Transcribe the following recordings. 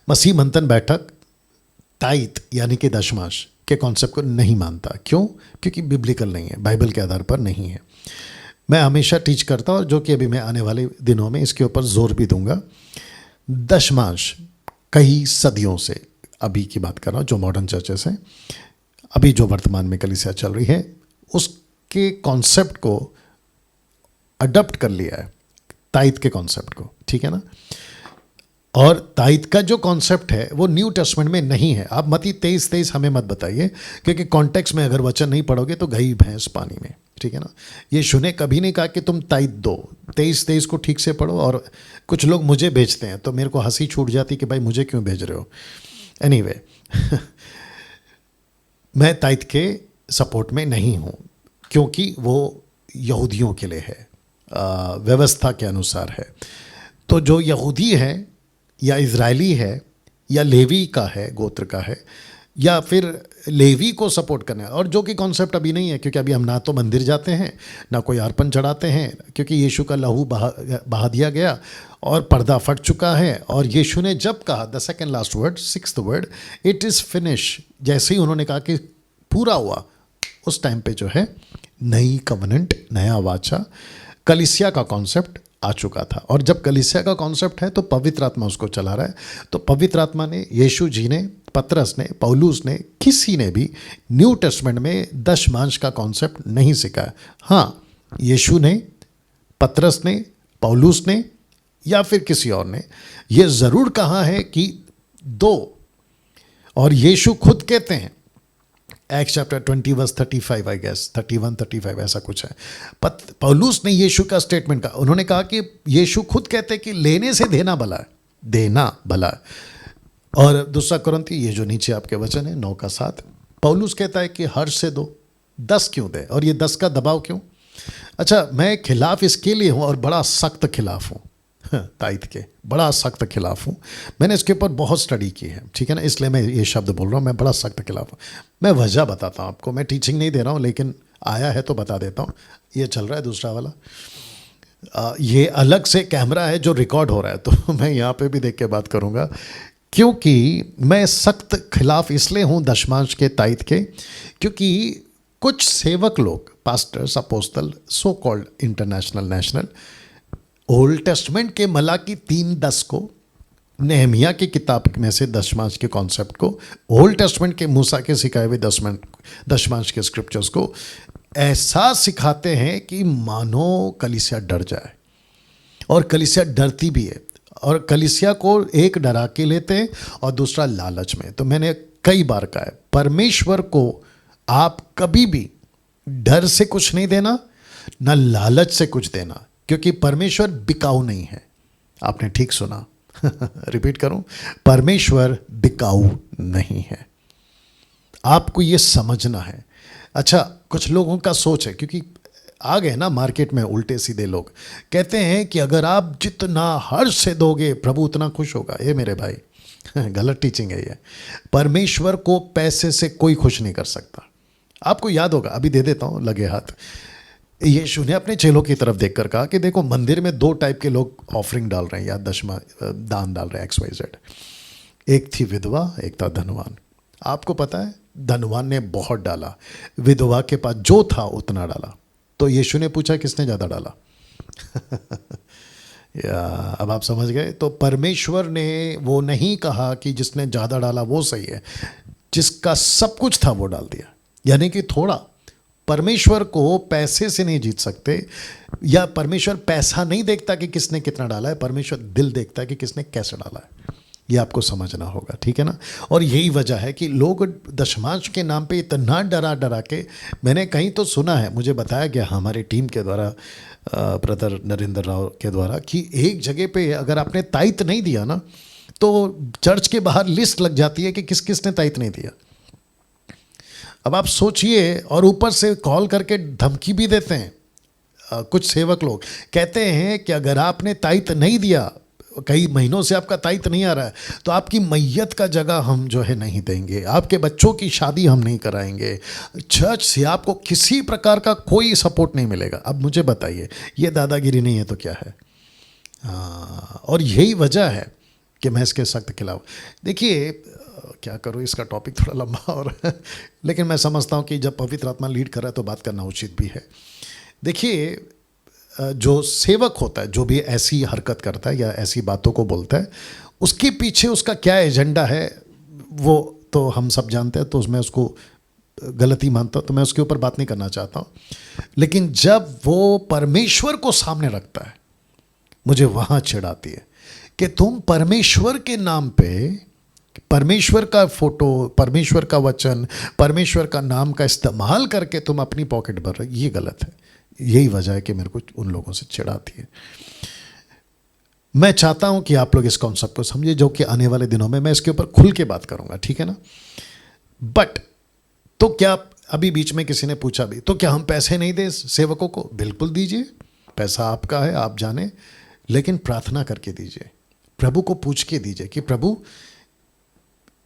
मसीह मंथन बैठक ताइत यानी कि दशमांश के कॉन्सेप्ट को नहीं मानता। क्यों? क्योंकि बिब्लिकल नहीं है, बाइबल के आधार पर नहीं है। मैं हमेशा टीच करता हूँ, जो कि अभी मैं आने वाले दिनों में इसके ऊपर जोर भी दूंगा। दशमांश कई सदियों से, अभी की बात कर रहा हूँ जो मॉडर्न चर्चेस हैं, अभी जो वर्तमान में कलीसिया चल रही है, उसके कॉन्सेप्ट को अडॉप्ट कर लिया है, ताइत के कॉन्सेप्ट को, ठीक है ना। और ताइत का जो कॉन्सेप्ट है वो न्यू टेस्टमेंट में नहीं है। आप मत्ती 23:23 हमें मत बताइए, क्योंकि कॉन्टेक्स्ट में अगर वचन नहीं पढ़ोगे तो गई भैंस पानी में, ठीक है ना। यीशु ने कभी नहीं कहा कि तुम ताइत दो। 23:23 को ठीक से पढ़ो। और कुछ लोग मुझे भेजते हैं तो मेरे को हंसी छूट जाती कि भाई मुझे क्यों भेज रहे हो। एनीवे मैं ताइत के सपोर्ट में नहीं हूँ, क्योंकि वो यहूदियों के लिए है, व्यवस्था के अनुसार है। तो जो यहूदी है या इजरायली है या लेवी का है, गोत्र का है, या फिर लेवी को सपोर्ट करना है, और जो कि कॉन्सेप्ट अभी नहीं है, क्योंकि अभी हम ना तो मंदिर जाते हैं ना कोई अर्पण चढ़ाते हैं, क्योंकि यीशु का लहू बहा दिया गया और पर्दा फट चुका है। और यीशु ने जब कहा the second last word, sixth word, it is finish, जैसे ही उन्होंने कहा कि पूरा हुआ, उस टाइम पे जो है नई कवनेंट, नया वाचा, कलीसिया का कॉन्सेप्ट आ चुका था। और जब कलीसिया का कॉन्सेप्ट है तो पवित्र आत्मा उसको चला रहा है। तो पवित्र आत्मा ने, यीशु जी ने, पतरस ने, पौलुस ने, किसी ने भी न्यू टेस्टमेंट में दशमांश का कॉन्सेप्ट नहीं सिखाया। हाँ, यीशु ने, पतरस ने, पौलुस ने या फिर किसी और ने ये ज़रूर कहा है कि दो। और यीशु खुद कहते हैं, एक्ट्स चैप्टर 20:35 आई गेस, 31-35 ऐसा कुछ है। पौलुस ने यीशु का स्टेटमेंट कहा, उन्होंने कहा कि यीशु खुद कहते हैं कि लेने से देना भला है, देना भला है। और दूसरा कुरिन्थी, ये जो नीचे आपके वचन है 9:7, पौलुस कहता है कि हर्ष से दो, 10 क्यों दे, और ये 10 का दबाव क्यों। अच्छा, मैं खिलाफ इसके लिए हूँ और बड़ा सख्त खिलाफ हूँ ताइत के, बड़ा सख्त खिलाफ हूँ। मैंने इसके ऊपर बहुत स्टडी की है, ठीक है ना, इसलिए मैं ये शब्द बोल रहा हूँ, मैं बड़ा सख्त खिलाफ हूँ। मैं वजह बताता हूँ आपको, मैं टीचिंग नहीं दे रहा हूँ, लेकिन आया है तो बता देता हूँ। ये चल रहा है दूसरा वाला, ये अलग से कैमरा है जो रिकॉर्ड हो रहा है, तो मैं यहाँ पे भी देख के बात करूँगा, क्योंकि मैं सख्त खिलाफ इसलिए हूँ दशमांश के, ताइत के, क्योंकि कुछ सेवक लोग, pastors, apostle, so called international, national, old testament के मलाकी 3:10 को, नेहमिया की किताब में से दशमांश के कॉन्सेप्ट को, ओल्ड टेस्टमेंट के मूसा के सिखाए हुए दशमांश के स्क्रिप्चर्स को ऐसा सिखाते हैं कि मानो कलीसिया डर जाए। और कलीसिया डरती भी है, और कलीसिया को एक डरा के लेते हैं और दूसरा लालच में। तो मैंने कई बार कहा है, परमेश्वर को आप कभी भी डर से कुछ नहीं देना, ना लालच से कुछ देना, क्योंकि परमेश्वर बिकाऊ नहीं है। आपने ठीक सुना रिपीट करूं, परमेश्वर बिकाऊ नहीं है, आपको ये समझना है। अच्छा, कुछ लोगों का सोच है, क्योंकि आ गए ना मार्केट में उल्टे सीधे लोग, कहते हैं कि अगर आप जितना हर्ष से दोगे प्रभु उतना खुश होगा। ये मेरे भाई गलत टीचिंग है ये। परमेश्वर को पैसे से कोई खुश नहीं कर सकता। आपको याद होगा, अभी दे देता हूँ लगे हाथ, यीशु ने अपने चेलों की तरफ देखकर कहा कि देखो, मंदिर में 2 टाइप के लोग ऑफरिंग डाल रहे हैं या दान डाल रहे हैं, XYZ। एक थी विधवा, एक था धनवान। आपको पता है, धनवान ने बहुत डाला, विधवा के पास जो था उतना डाला। तो यीशु ने पूछा किसने ज़्यादा डाला या अब आप समझ गए। तो परमेश्वर ने वो नहीं कहा कि जिसने ज़्यादा डाला वो सही है, जिसका सब कुछ था वो डाल दिया, यानी कि थोड़ा। परमेश्वर को पैसे से नहीं जीत सकते, या परमेश्वर पैसा नहीं देखता कि किसने कितना डाला है, परमेश्वर दिल देखता है कि किसने कैसे डाला है। ये आपको समझना होगा, ठीक है ना। और यही वजह है कि लोग दशमांश के नाम पे इतना डरा के, मैंने कहीं तो सुना है, मुझे बताया गया हमारी टीम के द्वारा, ब्रदर नरेंद्र राव के द्वारा, कि एक जगह पे अगर आपने ताइत नहीं दिया ना, तो चर्च के बाहर लिस्ट लग जाती है कि किस किस ने ताइत नहीं दिया। अब आप सोचिए, और ऊपर से कॉल करके धमकी भी देते हैं। कुछ सेवक लोग कहते हैं कि अगर आपने ताइत नहीं दिया, कई महीनों से आपका ताइत नहीं आ रहा है, तो आपकी मैयत का जगह हम जो है नहीं देंगे, आपके बच्चों की शादी हम नहीं कराएंगे, चर्च से आपको किसी प्रकार का कोई सपोर्ट नहीं मिलेगा। अब मुझे बताइए, ये दादागिरी नहीं है तो क्या है? और यही वजह है कि मैं इसके सख्त खिलाफ। देखिए क्या करूँ, इसका टॉपिक थोड़ा लंबा और लेकिन मैं समझता हूँ कि जब पवित्र आत्मा लीड कर रहा है तो बात करना उचित भी है। देखिए जो सेवक होता है, जो भी ऐसी हरकत करता है या ऐसी बातों को बोलता है, उसके पीछे उसका क्या एजेंडा है वो तो हम सब जानते हैं, तो उसमें उसको गलती मानता हूँ, तो मैं उसके ऊपर बात नहीं करना चाहता हूँ। लेकिन जब वो परमेश्वर को सामने रखता है, मुझे वहाँ चिढ़ आती है कि तुम परमेश्वर के नाम पे परमेश्वर का फोटो, परमेश्वर का वचन, परमेश्वर का नाम का इस्तेमाल करके तुम अपनी पॉकेट भर रहे, ये गलत है। यही वजह है कि मेरे को उन लोगों से चिढ़ आती है। मैं चाहता हूं कि आप लोग इस कॉन्सेप्ट को समझिए, जो कि आने वाले दिनों में मैं इसके ऊपर खुल के बात करूंगा, ठीक है ना। बट तो क्या अभी बीच में किसी ने पूछा भी, तो क्या हम पैसे नहीं दें सेवकों को? बिल्कुल दीजिए, पैसा आपका है, आप जाने, लेकिन प्रार्थना करके दीजिए, प्रभु को पूछ के दीजिए कि प्रभु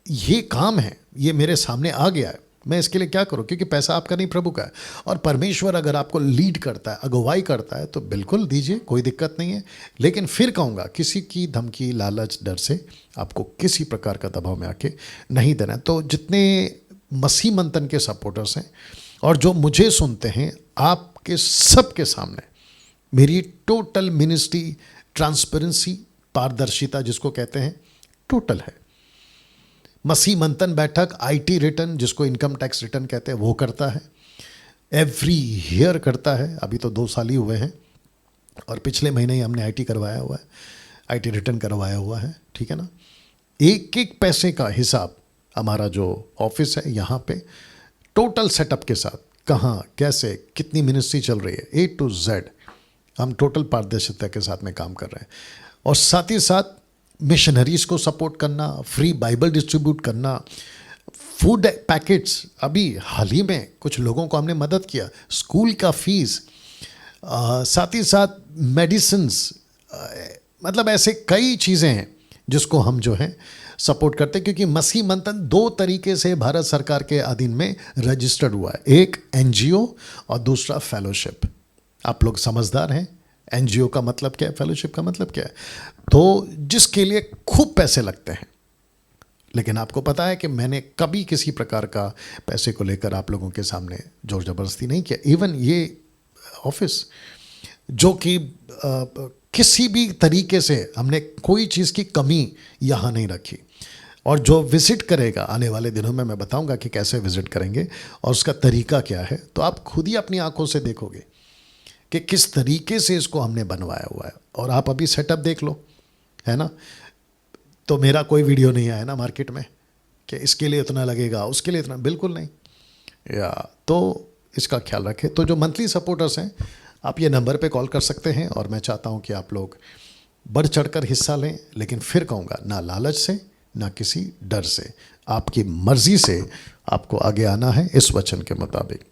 ये काम है, ये मेरे सामने आ गया है, मैं इसके लिए क्या करूं, क्योंकि पैसा आपका नहीं, प्रभु का है। और परमेश्वर अगर आपको लीड करता है, अगुवाई करता है, तो बिल्कुल दीजिए, कोई दिक्कत नहीं है। लेकिन फिर कहूँगा, किसी की धमकी, लालच, डर से आपको किसी प्रकार का दबाव में आके नहीं देना है। तो जितने मसीह मंथन के सपोर्टर्स हैं और जो मुझे सुनते हैं, आपके सबके सामने मेरी टोटल मिनिस्ट्री, ट्रांसपेरेंसी, पारदर्शिता जिसको कहते हैं, टोटल है। मसीह मंथन बैठक आईटी रिटर्न, जिसको इनकम टैक्स रिटर्न कहते हैं, वो करता है, एवरी ईयर करता है। अभी तो 2 साल ही हुए हैं और पिछले महीने ही हमने आईटी करवाया हुआ है, आईटी रिटर्न करवाया हुआ है, ठीक है ना। एक एक पैसे का हिसाब हमारा जो ऑफिस है यहाँ पे टोटल सेटअप के साथ, कहाँ कैसे कितनी मिनिस्ट्री चल रही है, A to Z हम टोटल पारदर्शिता के साथ में काम कर रहे हैं। और साथ ही साथ मिशनरीज को सपोर्ट करना, फ्री बाइबल डिस्ट्रीब्यूट करना, फूड पैकेट्स, अभी हाल ही में कुछ लोगों को हमने मदद किया, स्कूल का फीस, साथ ही साथ मेडिसिन्स, मतलब ऐसे कई चीज़ें हैं जिसको हम जो है सपोर्ट करते हैं। क्योंकि मसीह मंथन 2 तरीके से भारत सरकार के अधीन में रजिस्टर्ड हुआ है, एक NGO और दूसरा फेलोशिप। आप लोग समझदार हैं, NGO का मतलब क्या है, फेलोशिप का मतलब क्या है, तो जिसके लिए खूब पैसे लगते हैं। लेकिन आपको पता है कि मैंने कभी किसी प्रकार का पैसे को लेकर आप लोगों के सामने जोर जबरदस्ती नहीं किया। इवन ये ऑफिस जो कि किसी भी तरीके से हमने कोई चीज़ की कमी यहाँ नहीं रखी। और जो विज़िट करेगा, आने वाले दिनों में मैं बताऊंगा कि कैसे विज़िट करेंगे और उसका तरीका क्या है, तो आप खुद ही अपनी आंखों से देखोगे कि किस तरीके से इसको हमने बनवाया हुआ है। और आप अभी सेटअप देख लो, है ना। तो मेरा कोई वीडियो नहीं आया ना मार्केट में कि इसके लिए इतना लगेगा, उसके लिए इतना, बिल्कुल नहीं। या तो इसका ख्याल रखें। तो जो मंथली सपोर्टर्स हैं, आप ये नंबर पे कॉल कर सकते हैं और मैं चाहता हूँ कि आप लोग बढ़ चढ़कर हिस्सा लें। लेकिन फिर कहूँगा, ना लालच से, ना किसी डर से, आपकी मर्ज़ी से आपको आगे आना है इस वचन के मुताबिक।